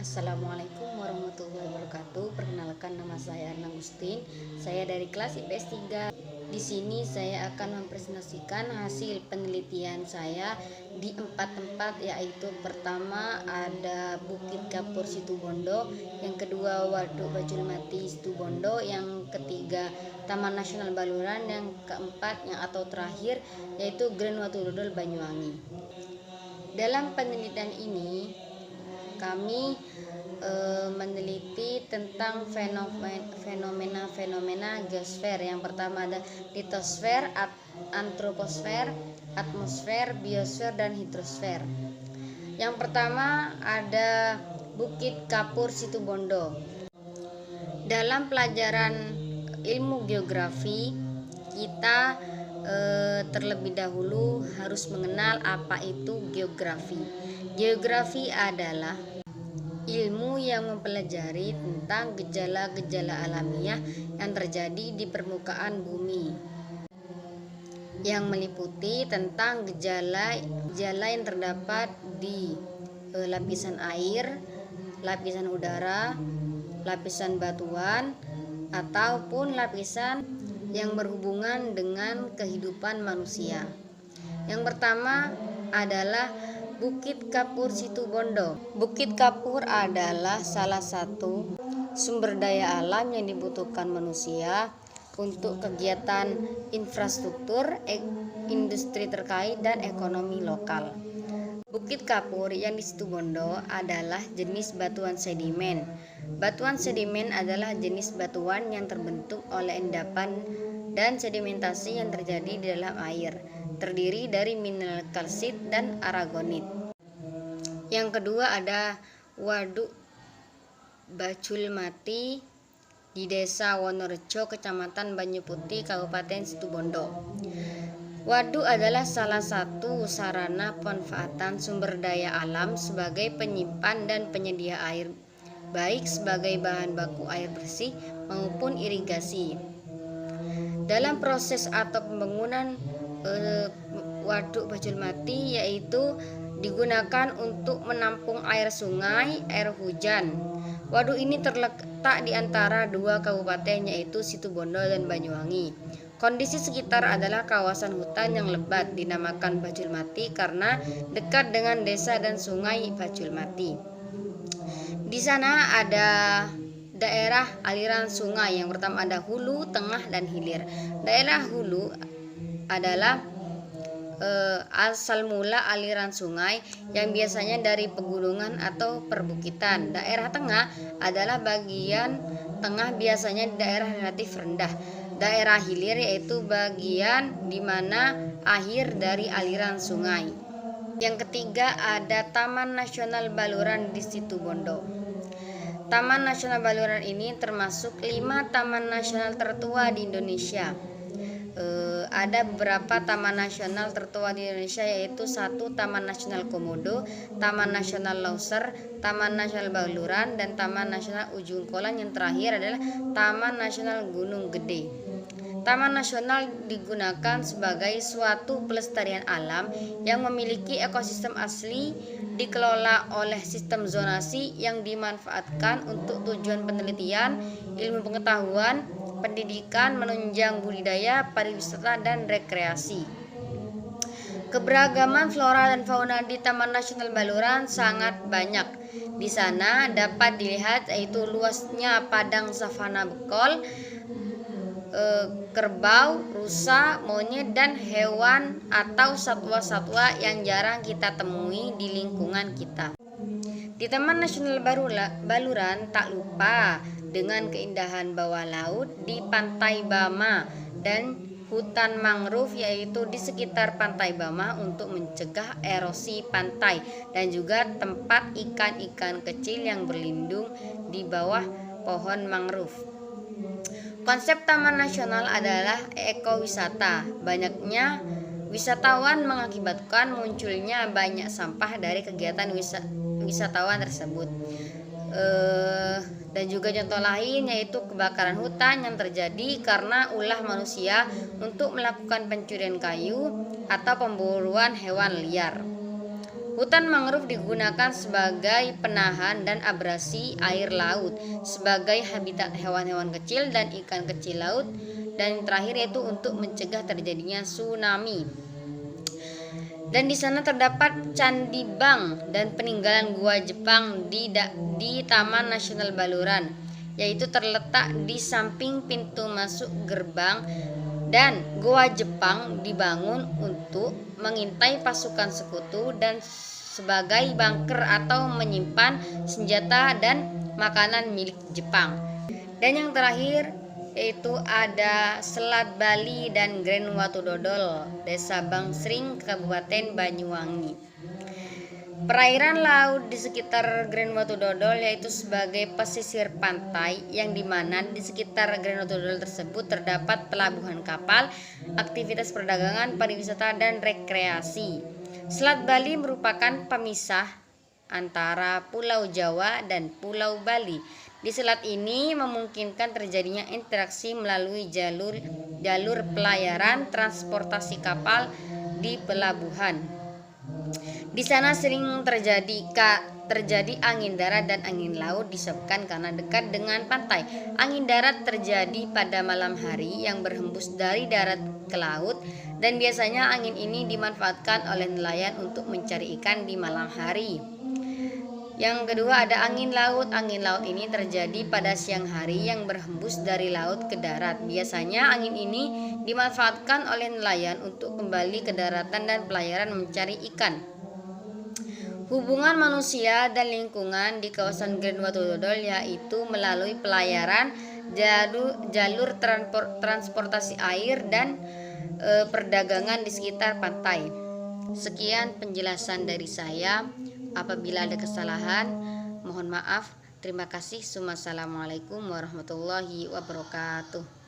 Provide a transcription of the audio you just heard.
Assalamualaikum warahmatullahi wabarakatuh. Perkenalkan, nama saya Erna Agustin. Saya dari kelas IPS 3. Di sini saya akan mempresentasikan hasil penelitian saya di 4 tempat, yaitu pertama ada Bukit Kapur Situbondo, yang kedua Waduk Bajul Mati Situbondo, yang ketiga Taman Nasional Baluran, yang keempat atau terakhir yaitu Grand Watu Dodol Banyuwangi. Dalam penelitian ini kami meneliti tentang fenomena geosfer. Yang pertama ada litosfer, antroposfer, atmosfer, biosfer, dan hidrosfer. Yang pertama ada Bukit Kapur Situbondo. Dalam pelajaran ilmu geografi, kita terlebih dahulu harus mengenal apa itu geografi. Geografi adalah ilmu yang mempelajari tentang gejala-gejala alamiah yang terjadi di permukaan bumi, yang meliputi tentang gejala yang terdapat di lapisan air, lapisan udara, lapisan batuan, ataupun lapisan yang berhubungan dengan kehidupan manusia. Yang pertama adalah Bukit Kapur Situbondo. Bukit Kapur adalah salah satu sumber daya alam yang dibutuhkan manusia untuk kegiatan infrastruktur, industri terkait, dan ekonomi lokal. Bukit Kapur yang di Situbondo adalah jenis batuan sedimen. Batuan sedimen adalah jenis batuan yang terbentuk oleh endapan dan sedimentasi yang terjadi di dalam air, terdiri dari mineral kalsit dan aragonit. Yang kedua ada Waduk Bajul Mati di Desa Wonorejo, Kecamatan Banyuputih, Kabupaten Situbondo. Waduk adalah salah satu sarana pemanfaatan sumber daya alam sebagai penyimpan dan penyedia air, baik sebagai bahan baku air bersih maupun irigasi. Dalam proses atau pembangunan Waduk Bajul Mati, yaitu digunakan untuk menampung air sungai, air hujan. Waduk ini terletak di antara dua kabupaten, yaitu Situbondo dan Banyuwangi. Kondisi sekitar adalah kawasan hutan yang lebat, dinamakan Bajul Mati karena dekat dengan desa dan sungai Bajul Mati. Di sana ada daerah aliran sungai. Yang pertama ada hulu, tengah, dan hilir. Daerah hulu adalah asal mula aliran sungai yang biasanya dari pegunungan atau perbukitan. Daerah tengah adalah bagian tengah, biasanya daerah relatif rendah. Daerah hilir yaitu bagian di mana akhir dari aliran sungai. Yang ketiga ada Taman Nasional Baluran di Situbondo. Taman Nasional Baluran ini termasuk 5 taman nasional tertua di Indonesia. Ada beberapa taman nasional tertua di Indonesia, yaitu 1 Taman Nasional Komodo, Taman Nasional Lauser, Taman Nasional Baluran, dan Taman Nasional Ujung Kulon. Yang terakhir adalah Taman Nasional Gunung Gede. Taman nasional digunakan sebagai suatu pelestarian alam yang memiliki ekosistem asli, dikelola oleh sistem zonasi yang dimanfaatkan untuk tujuan penelitian, ilmu pengetahuan, pendidikan, menunjang budidaya, pariwisata, dan rekreasi. Keberagaman flora dan fauna di Taman Nasional Baluran sangat banyak. Di sana dapat dilihat yaitu luasnya padang savana bekol, kerbau, rusa, monyet, dan hewan atau satwa-satwa yang jarang kita temui di lingkungan kita. Di Taman Nasional Baluran tak lupa dengan keindahan bawah laut di Pantai Bama dan hutan mangrove, yaitu di sekitar Pantai Bama untuk mencegah erosi pantai, dan juga tempat ikan-ikan kecil yang berlindung di bawah pohon mangrove. Konsep Taman Nasional adalah ekowisata. Banyaknya wisatawan mengakibatkan munculnya banyak sampah dari kegiatan wisatawan tersebut. Dan juga contoh lain yaitu kebakaran hutan yang terjadi karena ulah manusia untuk melakukan pencurian kayu atau pemburuan hewan liar. Hutan mangrove digunakan sebagai penahan dan abrasi air laut, sebagai habitat hewan-hewan kecil dan ikan kecil laut, dan yang terakhir yaitu untuk mencegah terjadinya tsunami. Dan di sana terdapat Candi Bang dan peninggalan gua Jepang di Taman Nasional Baluran, yaitu terletak di samping pintu masuk gerbang. Dan gua Jepang dibangun untuk mengintai pasukan sekutu dan sebagai bunker atau menyimpan senjata dan makanan milik Jepang. Dan yang terakhir yaitu ada Selat Bali dan Grand Watu Dodol, Desa Bangsring, Kabupaten Banyuwangi. Perairan laut di sekitar Grand Watu Dodol yaitu sebagai pesisir pantai, yang dimana di sekitar Grand Watu Dodol tersebut terdapat pelabuhan kapal, aktivitas perdagangan, pariwisata, dan rekreasi. Selat Bali merupakan pemisah antara Pulau Jawa dan Pulau Bali. Di selat ini memungkinkan terjadinya interaksi melalui jalur pelayaran transportasi kapal di pelabuhan. Di sana sering terjadi angin darat dan angin laut disebabkan karena dekat dengan pantai. Angin darat terjadi pada malam hari yang berhembus dari darat ke laut, dan biasanya angin ini dimanfaatkan oleh nelayan untuk mencari ikan di malam hari. Yang kedua ada angin laut. Angin laut ini terjadi pada siang hari yang berhembus dari laut ke darat. Biasanya angin ini dimanfaatkan oleh nelayan untuk kembali ke daratan dan pelayaran mencari ikan. Hubungan manusia dan lingkungan di kawasan Grand Watu Dodol yaitu melalui pelayaran, jalur transportasi air, dan perdagangan di sekitar pantai. Sekian penjelasan dari saya. Apabila ada kesalahan, mohon maaf. Terima kasih. Wassalamualaikum warahmatullahi wabarakatuh.